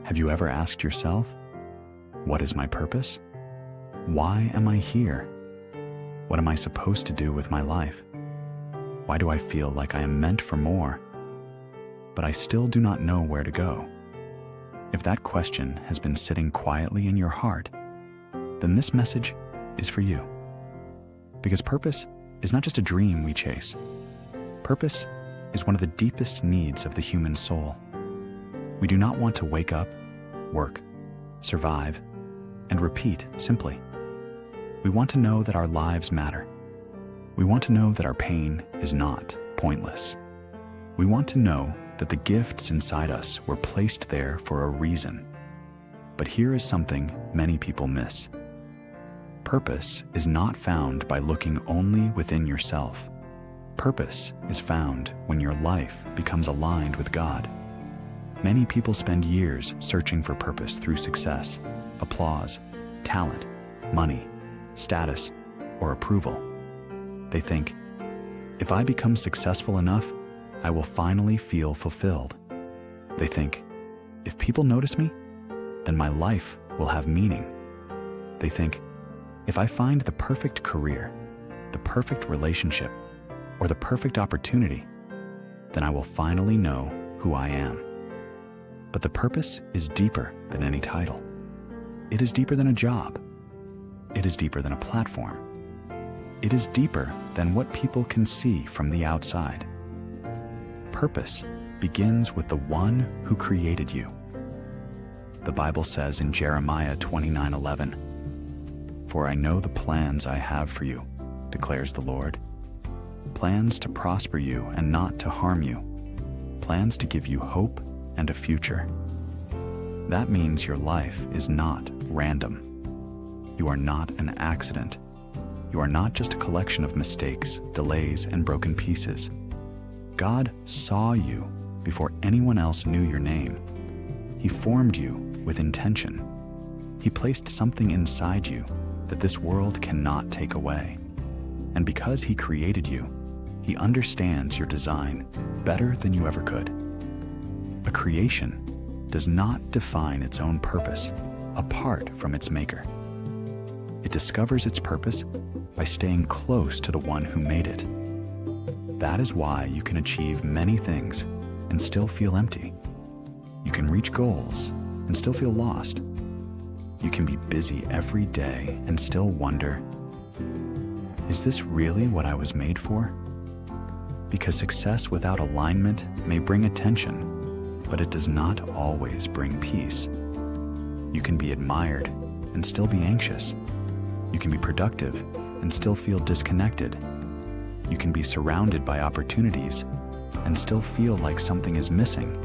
Have you ever asked yourself, what is my purpose? Why am I here? What am I supposed to do with my life? Why do I feel like I am meant for more, but I still do not know where to go? If that question has been sitting quietly in your heart, then this message is for you. Because purpose is not just a dream we chase. Purpose is one of the deepest needs of the human soul. We do not want to wake up, work, survive, and repeat simply. We want to know that our lives matter. We want to know that our pain is not pointless. We want to know that the gifts inside us were placed there for a reason. But here is something many people miss. Purpose is not found by looking only within yourself. Purpose is found when your life becomes aligned with God. Many people spend years searching for purpose through success, applause, talent, money, status, or approval. They think, if I become successful enough, I will finally feel fulfilled. They think, if people notice me, then my life will have meaning. They think, if I find the perfect career, the perfect relationship, or the perfect opportunity, then I will finally know who I am. But the purpose is deeper than any title. It is deeper than a job. It is deeper than a platform. It is deeper than what people can see from the outside. Purpose begins with the one who created you. The Bible says in Jeremiah 29:11, "For I know the plans I have for you, declares the Lord. Plans to prosper you and not to harm you. Plans to give you hope and a future." That means your life is not random. You are not an accident. You are not just a collection of mistakes, delays, and broken pieces. God saw you before anyone else knew your name. He formed you with intention. He placed something inside you that this world cannot take away. And because He created you, He understands your design better than you ever could. A creation does not define its own purpose apart from its maker. It discovers its purpose by staying close to the one who made it. That is why you can achieve many things and still feel empty. You can reach goals and still feel lost. You can be busy every day and still wonder, is this really what I was made for? Because success without alignment may bring attention, but it does not always bring peace. You can be admired and still be anxious. You can be productive and still feel disconnected. You can be surrounded by opportunities and still feel like something is missing.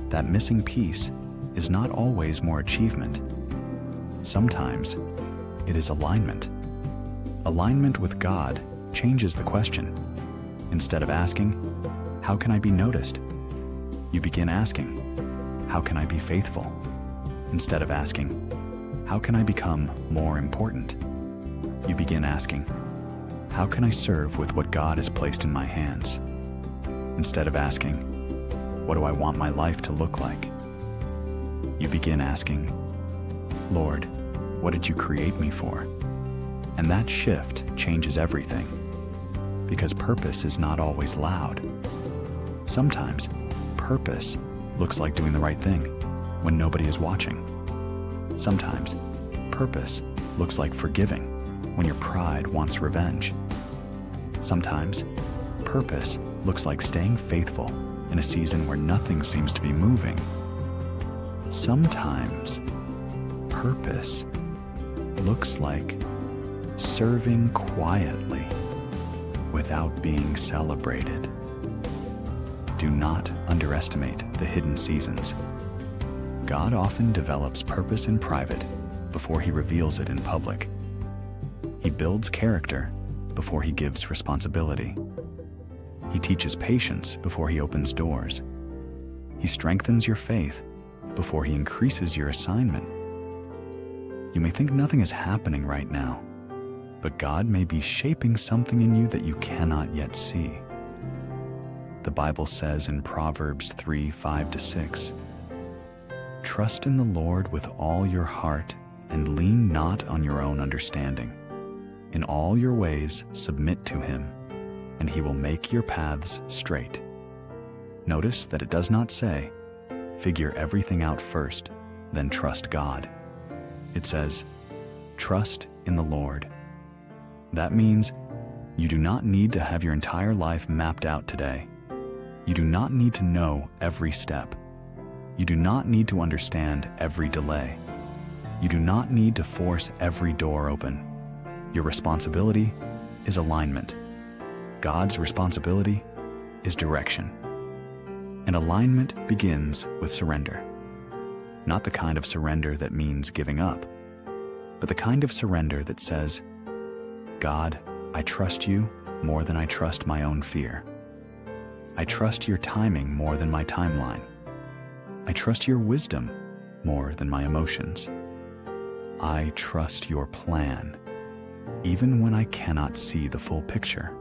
That missing piece is not always more achievement. Sometimes it is alignment. Alignment with God changes the question. Instead of asking, how can I be noticed? You begin asking, how can I be faithful? Instead of asking, how can I become more important? You begin asking, how can I serve with what God has placed in my hands? Instead of asking, what do I want my life to look like? You begin asking, Lord, what did you create me for? And that shift changes everything. Because purpose is not always loud. Sometimes, purpose looks like doing the right thing when nobody is watching. Sometimes, purpose looks like forgiving when your pride wants revenge. Sometimes, purpose looks like staying faithful in a season where nothing seems to be moving. Sometimes, purpose looks like serving quietly without being celebrated. Do not underestimate the hidden seasons. God often develops purpose in private before He reveals it in public. He builds character before He gives responsibility. He teaches patience before He opens doors. He strengthens your faith before He increases your assignment. You may think nothing is happening right now, but God may be shaping something in you that you cannot yet see. The Bible says in Proverbs 3:5-6, Trust in the Lord with all your heart and lean not on your own understanding. In all your ways submit to him, and he will make your paths straight. Notice that it does not say, figure everything out first, then trust God. It says, trust in the Lord. That means you do not need to have your entire life mapped out today. You do not need to know every step. You do not need to understand every delay. You do not need to force every door open. Your responsibility is alignment. God's responsibility is direction. And alignment begins with surrender. Not the kind of surrender that means giving up, but the kind of surrender that says, God, I trust you more than I trust my own fear. I trust your timing more than my timeline. I trust your wisdom more than my emotions. I trust your plan, even when I cannot see the full picture.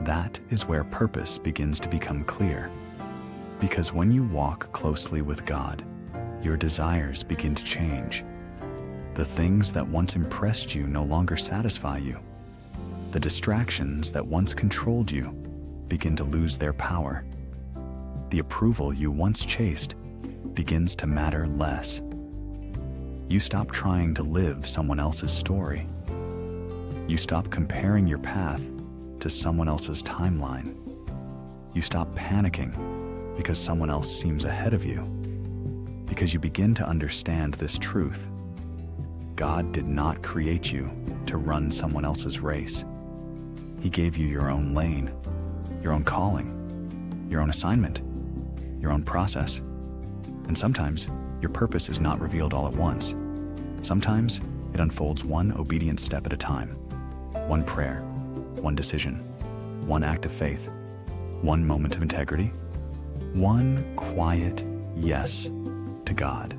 That is where purpose begins to become clear. Because when you walk closely with God, your desires begin to change. The things that once impressed you no longer satisfy you. The distractions that once controlled you begin to lose their power. The approval you once chased begins to matter less. You stop trying to live someone else's story. You stop comparing your path to someone else's timeline. You stop panicking because someone else seems ahead of you. Because you begin to understand this truth. God did not create you to run someone else's race. He gave you your own lane, your own calling, your own assignment, your own process. And sometimes your purpose is not revealed all at once. Sometimes it unfolds one obedient step at a time. One prayer, one decision, one act of faith, one moment of integrity, one quiet yes to God.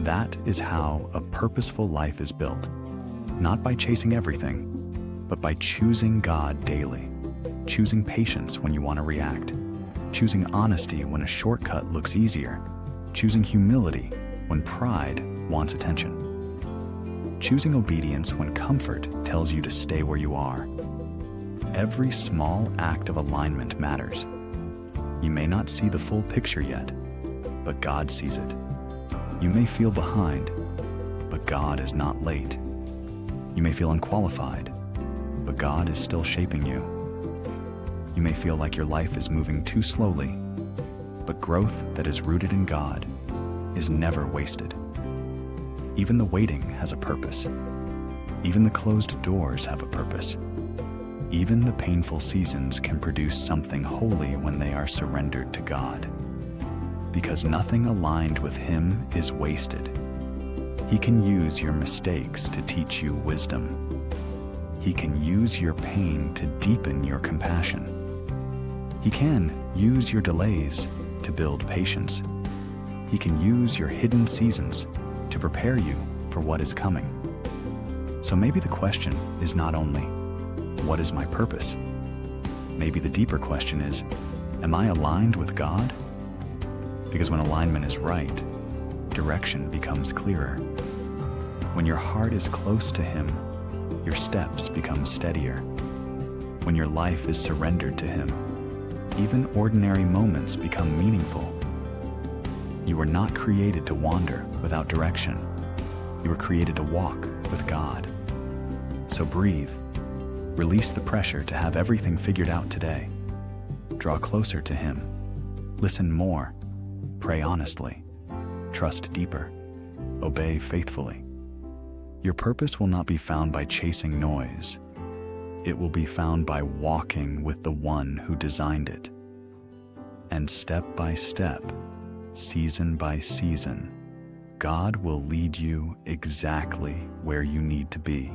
That is how a purposeful life is built, not by chasing everything, but by choosing God daily, choosing patience when you want to react, choosing honesty when a shortcut looks easier, choosing humility when pride wants attention, choosing obedience when comfort tells you to stay where you are. Every small act of alignment matters. You may not see the full picture yet, but God sees it. You may feel behind, but God is not late. You may feel unqualified, but God is still shaping you. You may feel like your life is moving too slowly, but growth that is rooted in God is never wasted. Even the waiting has a purpose. Even the closed doors have a purpose. Even the painful seasons can produce something holy when they are surrendered to God. Because nothing aligned with Him is wasted. He can use your mistakes to teach you wisdom. He can use your pain to deepen your compassion. He can use your delays to build patience. He can use your hidden seasons to prepare you for what is coming. So maybe the question is not only, what is my purpose? Maybe the deeper question is, am I aligned with God? Because when alignment is right, direction becomes clearer. When your heart is close to Him, your steps become steadier. When your life is surrendered to Him, even ordinary moments become meaningful. You were not created to wander without direction. You were created to walk with God. So breathe. Release the pressure to have everything figured out today. Draw closer to Him. Listen more. Pray honestly. Trust deeper. Obey faithfully. Your purpose will not be found by chasing noise. It will be found by walking with the one who designed it. And step by step, season by season, God will lead you exactly where you need to be.